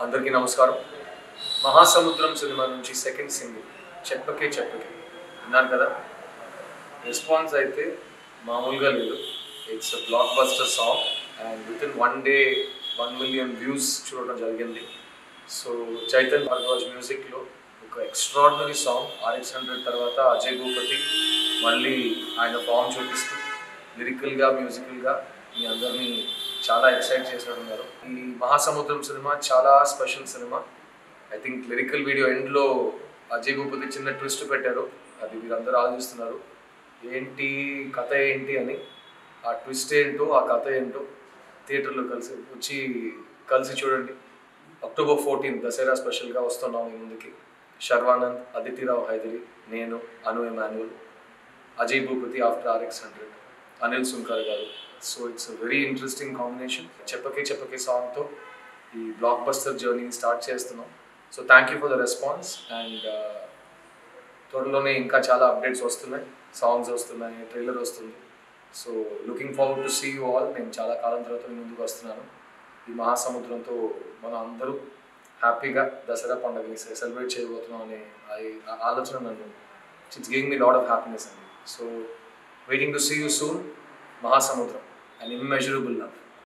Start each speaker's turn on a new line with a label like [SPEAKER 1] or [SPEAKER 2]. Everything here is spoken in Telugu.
[SPEAKER 1] అందరికీ నమస్కారం. మహాసముద్రం సినిమా నుంచి సెకండ్ సింగిల్ చెప్పకే చెప్పకే విన్నారు కదా. రెస్పాన్స్ అయితే మామూలుగా లేదు. It's a block buster song and with in 1 day 1 million views చూడడం జరిగింది. సో చైతన్ భరద్వాజ్ మ్యూజిక్లో ఒక ఎక్స్ట్రాడినరీ సాంగ్. RX100 తర్వాత అజయ్ భూపతి మళ్ళీ ఆయన ఫామ్ చూపిస్తూ లిరికల్గా మ్యూజికల్గా మీ అందరినీ చాలా ఎక్సైట్ చేశారు. ఈ మహాసముద్రం సినిమా చాలా special cinema. I think lyrical video ఎండ్లో అజయ్ భూపతి చిన్న ట్విస్ట్ పెట్టారు. అది మీరందరూ ఆలోచిస్తున్నారు ఏంటి కథ ఏంటి అని. ఆ ట్విస్ట్ ఏంటో ఆ కథ ఏంటో థియేటర్లో కలిసి చూడండి. October 14 దసరా స్పెషల్గా వస్తున్నాం మీ ముందుకి. శర్వానంద్, అదితిరావు హైదరి, నేను, Anu Emmanuel, Ajay Bhupathi after RX100, Anil Sunkara garu. So it's a very interesting combination. చెప్పకే చెప్పకే సాంగ్తో ఈ బ్లాక్ బస్టర్ జర్నీని స్టార్ట్ చేస్తున్నాం. So thank you for the response and త్వరలోనే ఇంకా చాలా అప్డేట్స్ వస్తున్నాయి, సాంగ్స్ వస్తున్నాయి, ట్రైలర్ వస్తుంది. So looking forward to see you all. నేను చాలా కాలం తర్వాత మీ ముందుకు వస్తున్నాను. ఈ మహాసముద్రంతో మనం అందరూ హ్యాపీగా దసరా పండుగని సెలబ్రేట్ చేయబోతున్నాం అనే ఆలోచన నన్ను it's giving me lot of happiness అండి. So waiting to see you soon. Mahasamudram, an immeasurable love.